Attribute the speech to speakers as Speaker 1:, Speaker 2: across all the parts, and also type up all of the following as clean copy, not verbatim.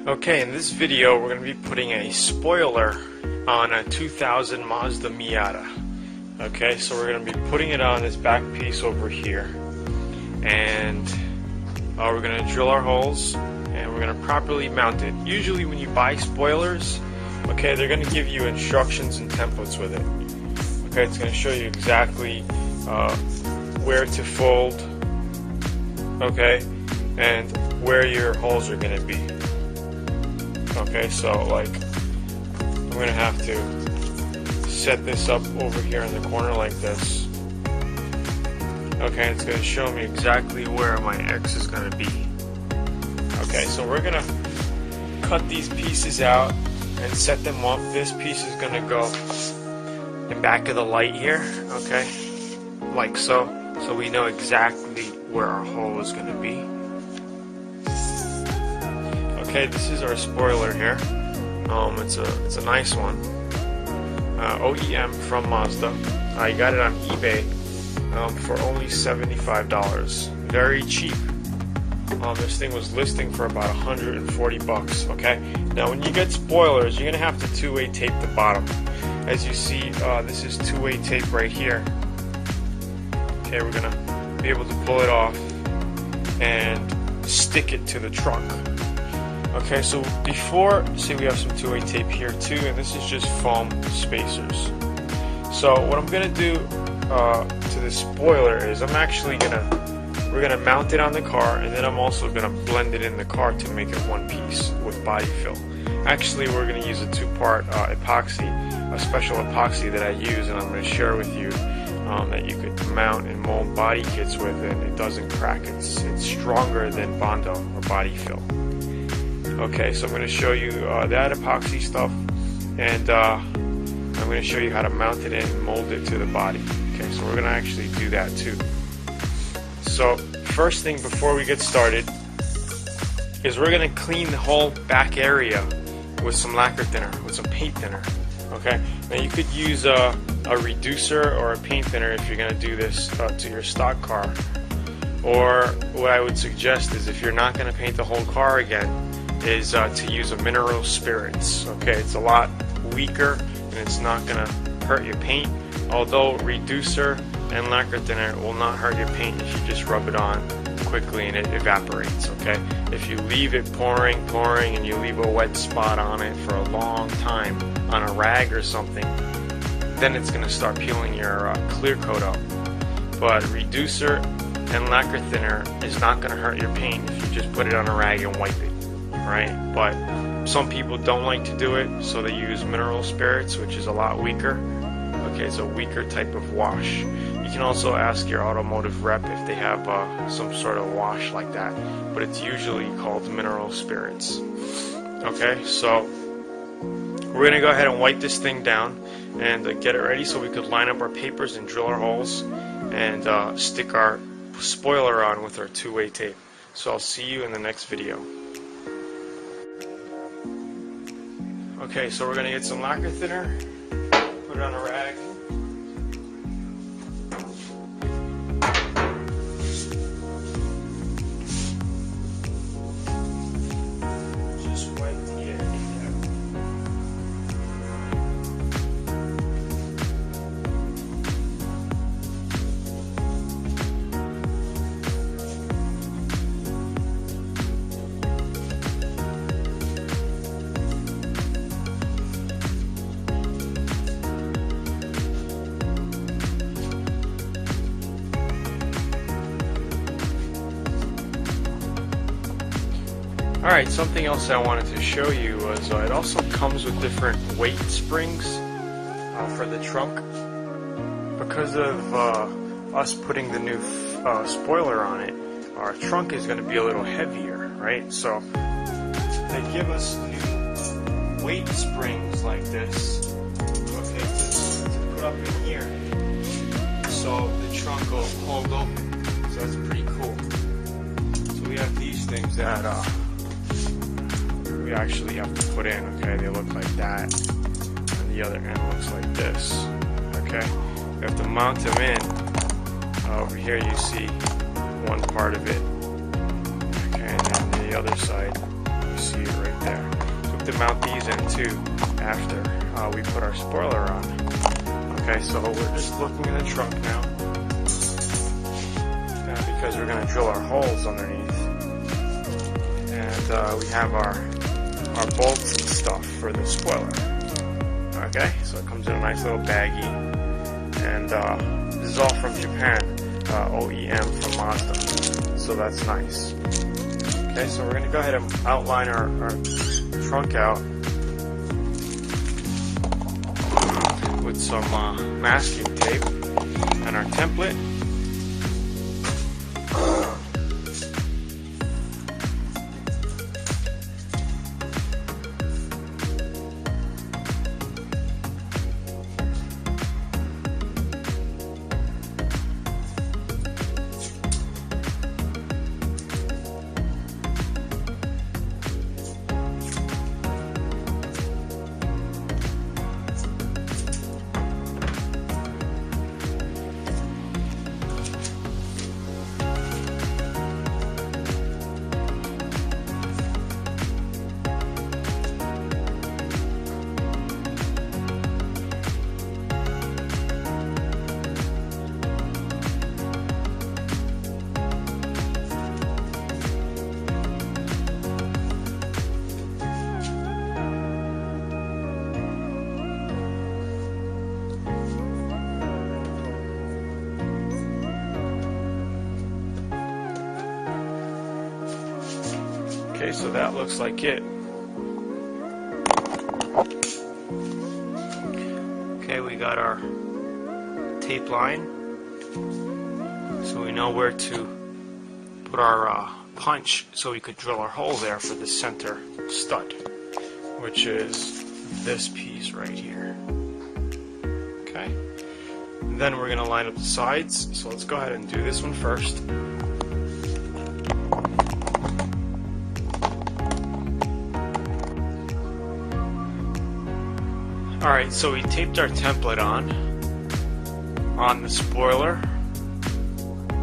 Speaker 1: Okay, in this video we're going to be putting a spoiler on a 2000 Mazda Miata. Okay, so we're going to be putting it on this back piece over here, and we're going to drill our holes and we're going to properly mount it. Usually when you buy spoilers, okay, they're going to give you instructions and templates with it. Okay, it's going to show you exactly where to fold, okay, and where your holes are going to be. Okay, so like I'm going to have to set this up over here in the corner like this. Okay, it's going to show me exactly where my X is going to be. Okay, so we're going to cut these pieces out and set them up. This piece is going to go in back of the light here, okay, like so, so we know exactly where our hole is going to be. Okay, this is our spoiler here. It's a nice one. OEM from Mazda. I got it on eBay for only $75. Very cheap. This thing was listing for about 140 bucks. Okay. Now, when you get spoilers, you're gonna have to two-way tape the bottom. As you see, this is two-way tape right here. Okay, we're gonna be able to pull it off and stick it to the trunk. Okay, so before, see, we have some two-way tape here too, and this is just foam spacers. So what I'm gonna do to the spoiler is we're gonna mount it on the car, and then I'm also gonna blend it in the car to make it one piece with body fill. Actually, we're gonna use a two-part epoxy, a special epoxy that I use, and I'm gonna share with you that you could mount and mold body kits with, and it doesn't crack. It's stronger than Bondo or body fill. Okay, so I'm going to show you that epoxy stuff, and I'm going to show you how to mount it in and mold it to the body. Okay, so we're going to actually do that too. So first thing before we get started is we're going to clean the whole back area with some lacquer thinner, with some paint thinner. Okay, now you could use a reducer or a paint thinner if you're going to do this to your stock car. Or what I would suggest is, if you're not going to paint the whole car again, is to use a mineral spirits. Okay, it's a lot weaker and it's not going to hurt your paint, although reducer and lacquer thinner will not hurt your paint if you just rub it on quickly and it evaporates. Okay, if you leave it pouring and you leave a wet spot on it for a long time on a rag or something, then it's going to start peeling your clear coat up. But reducer and lacquer thinner is not going to hurt your paint if you just put it on a rag and wipe it. Right, but some people don't like to do it, so they use mineral spirits, which is a lot weaker. Okay, it's a weaker type of wash. You can also ask your automotive rep if they have some sort of wash like that, but it's usually called mineral spirits. Okay, so we're gonna go ahead and wipe this thing down and get it ready so we could line up our papers and drill our holes and stick our spoiler on with our two-way tape. So I'll see you in the next video. Okay, so we're going to get some lacquer thinner, put it on a rag. Just wipe the area down. Alright, something else I wanted to show you was it also comes with different weight springs for the trunk. Because of us putting the new spoiler on it, our trunk is going to be a little heavier, right? So they give us new weight springs like this, okay, to put up in here, so the trunk will hold open. So that's pretty cool. So we have these things that we actually have to put in. Okay, they look like that, and the other end looks like this. Okay, we have to mount them in. Over here you see one part of it, okay, and then the other side you see it right mount these in too after we put our spoiler on. Okay, so we're just looking in the trunk now, because we're going to drill our holes underneath, and we have our bolts and stuff for the spoiler. Okay, so it comes in a nice little baggie, and this is all from Japan, OEM from Mazda, so that's nice. Okay, so we're going to go ahead and outline our trunk out with some masking tape and our template. Okay, so that looks like it. Okay, we got our tape line, so we know where to put our punch so we could drill our hole there for the center stud, which is this piece right here. Okay, and then we're going to line up the sides, so let's go ahead and do this one first. Alright, so we taped our template on the spoiler.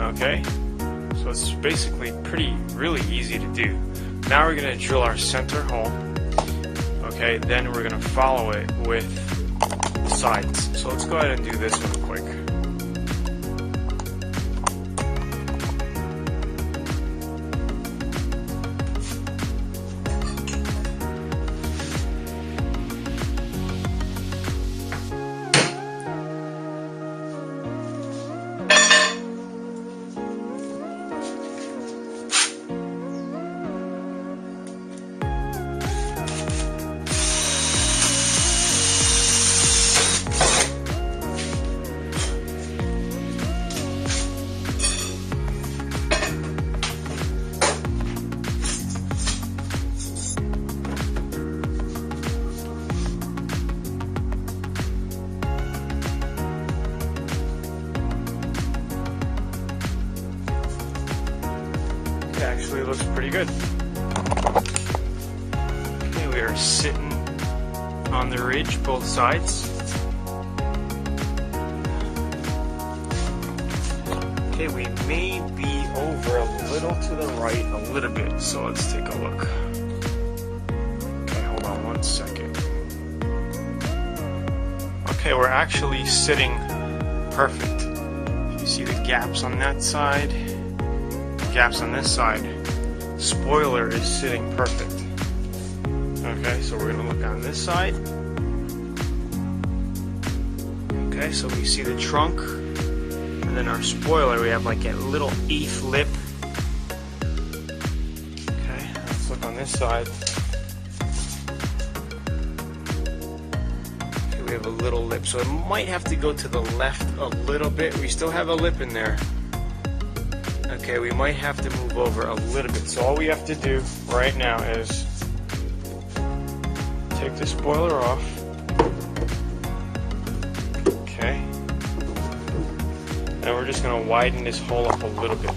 Speaker 1: Okay, so it's basically really easy to do. Now we're going to drill our center hole. Okay, then we're going to follow it with the sides. So let's go ahead and do this one quick. Actually looks pretty good. Okay, we are sitting on the ridge both sides. Okay, we may be over a little to the right a little bit, so let's take a look. Okay, hold on one second. Okay, we're actually sitting perfect. If you see the gaps on that side, gaps on this side, spoiler is sitting perfect. Okay, so we're going to look on this side. Okay, so we see the trunk, and then our spoiler, we have like a little eighth lip. Okay, let's look on this side. Okay, we have a little lip, so it might have to go to the left a little bit. We still have a lip in there. Okay, we might have to move over a little bit. So all we have to do right now is take the spoiler off. Okay. And we're just going to widen this hole up a little bit.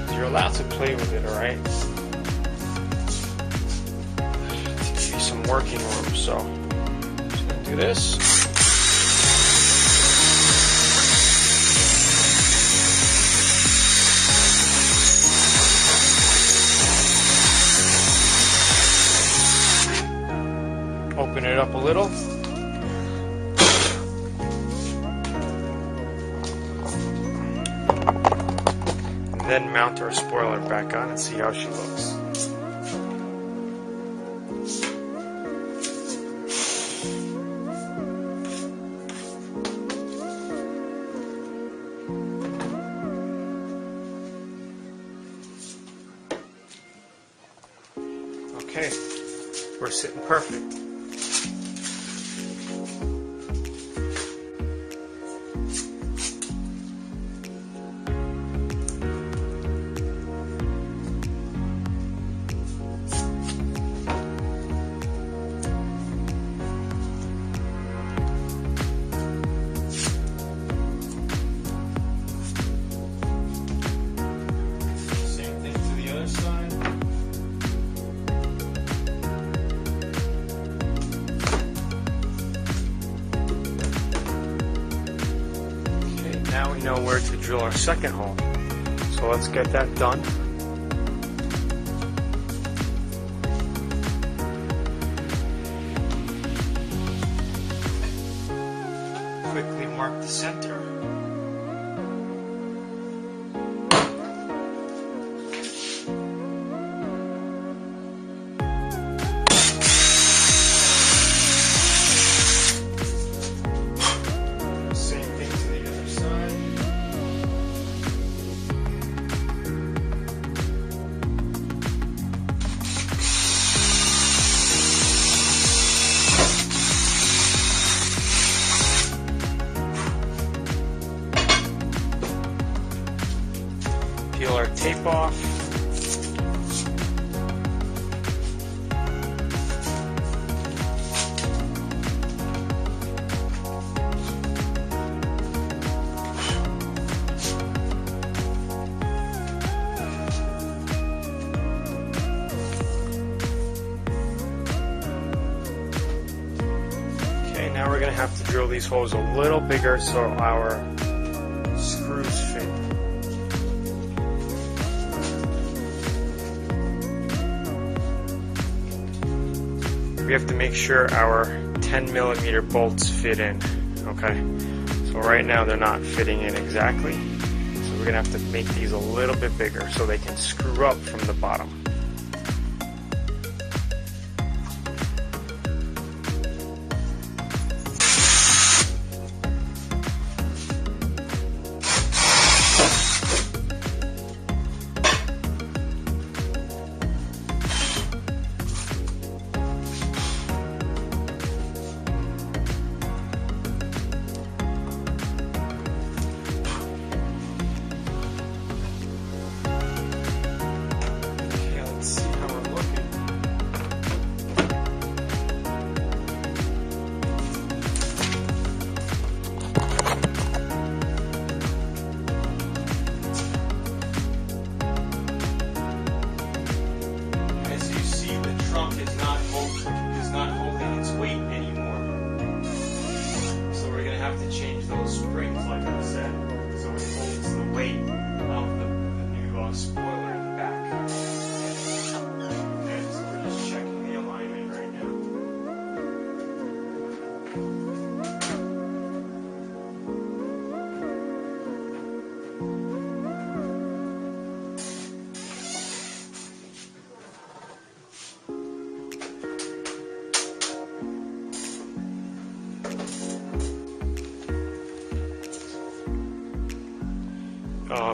Speaker 1: So you're allowed to play with it, alright? To give you some working room. So I'm just going to do this. open it up a little. And then mount our spoiler back on and see how she looks. Okay, we're sitting perfect. Same thing to the other side. Now we know where to drill our second hole. So let's get that done. Quickly mark the center. Peel our tape off. Okay, now we're going to have to drill these holes a little bigger so our screws fit. We have to make sure our 10mm bolts fit in, okay? So right now they're not fitting in exactly, so we're gonna have to make these a little bit bigger so they can screw up from the bottom. To change those springs, like I said, so it holds the weight of the new spoiler in the back. Okay, so we're just checking the alignment right now.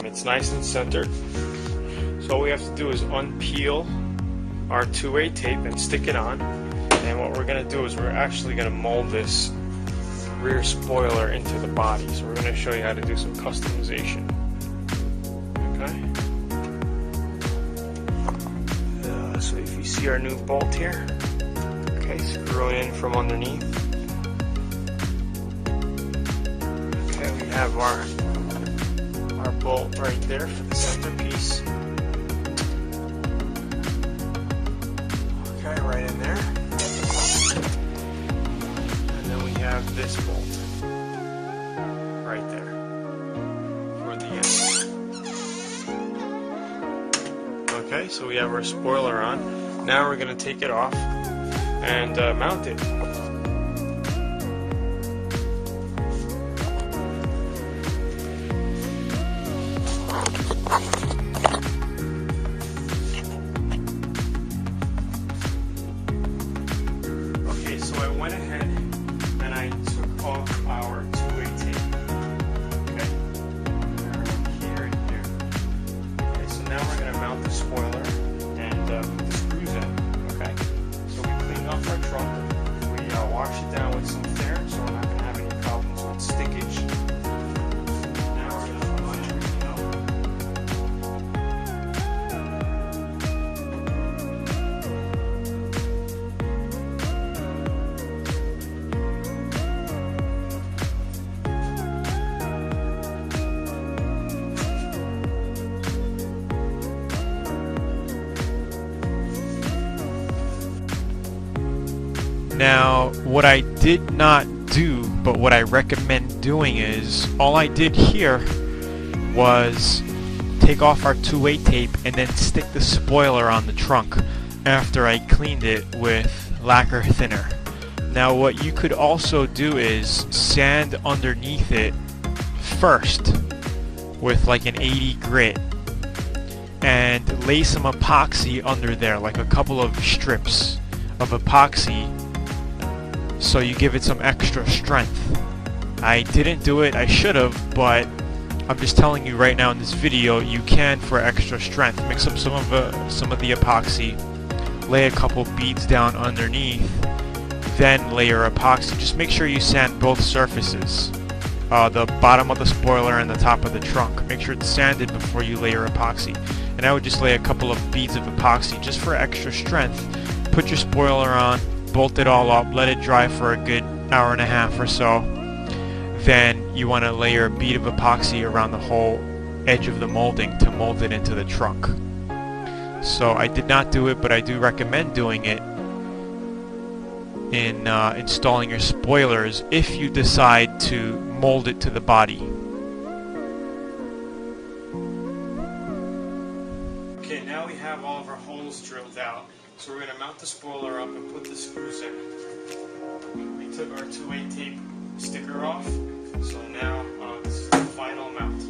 Speaker 1: It's nice and centered. So all we have to do is unpeel our 2A tape and stick it on. And what we're going to do is we're actually going to mold this rear spoiler into the body. So we're going to show you how to do some customization. Okay. So if you see our new bolt here, okay, screw it in from underneath. Okay, we have our bolt right there for the centerpiece. Okay, right in there. And then we have this bolt right there for the end. Okay, so we have our spoiler on. Now we're going to take it off and mount it. Okay, so I went ahead and I took off our two-way tape. Okay, here and here. Okay, so now we're going to mount the spoiler and put the screws in. Okay, so we cleaned off our trunk. We washed it down with some Thair, so we're not going to have any problems with stickage. Now we're going to line everything up.
Speaker 2: Now, what I did not do, but what I recommend doing is, all I did here was take off our two-way tape and then stick the spoiler on the trunk after I cleaned it with lacquer thinner. Now, what you could also do is sand underneath it first with like an 80 grit and lay some epoxy under there, like a couple of strips of epoxy, so you give it some extra strength. I didn't do it, I should have, but I'm just telling you right now in this video, you can for extra strength. Mix up some of the epoxy, lay a couple beads down underneath, then lay your epoxy. Just make sure you sand both surfaces, the bottom of the spoiler and the top of the trunk. Make sure it's sanded before you lay your epoxy. And I would just lay a couple of beads of epoxy just for extra strength. Put your spoiler on, bolt it all up, let it dry for a good hour and a half or so. Then you want to layer a bead of epoxy around the whole edge of the molding to mold it into the trunk. So I did not do it, but I do recommend doing it in installing your spoilers if you decide to mold it to the body.
Speaker 1: Okay, now we have all of our holes drilled out. So we're going to mount the spoiler up and put the screws in. We took our two-way tape sticker off, so now this is the final mount.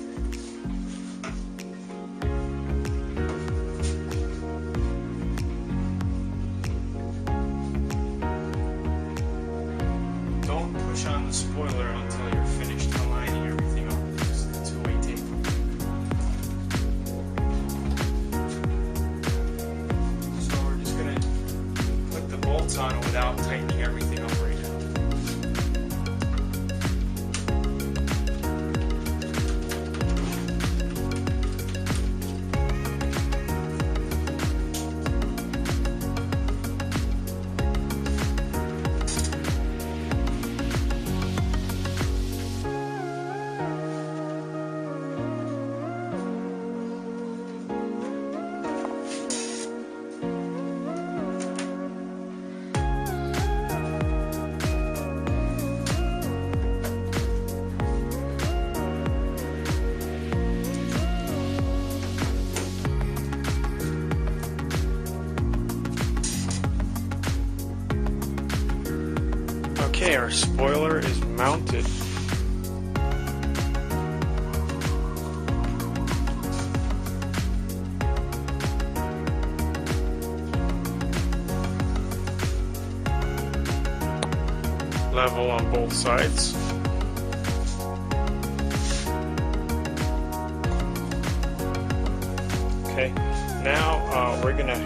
Speaker 1: Don't push on the spoiler until you're finished aligning everything up with just the two-way tape. Bolts on without tightening everything up right now. Okay, our spoiler is mounted. Level on both sides. Okay, now we're gonna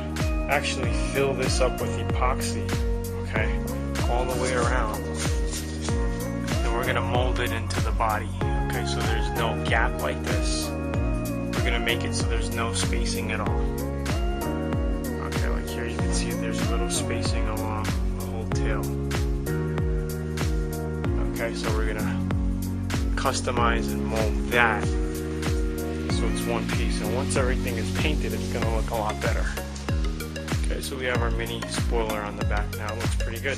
Speaker 1: actually fill this up with epoxy, okay, all the way around. And we're gonna mold it into the body, okay, so there's no gap like this. We're gonna make it so there's no spacing at all. Okay, like here you can see there's a little spacing along the whole tail. Okay, so we're gonna customize and mold that so it's one piece, and once everything is painted it's gonna look a lot better. Okay, so we have our mini spoiler on the back now. It looks pretty good.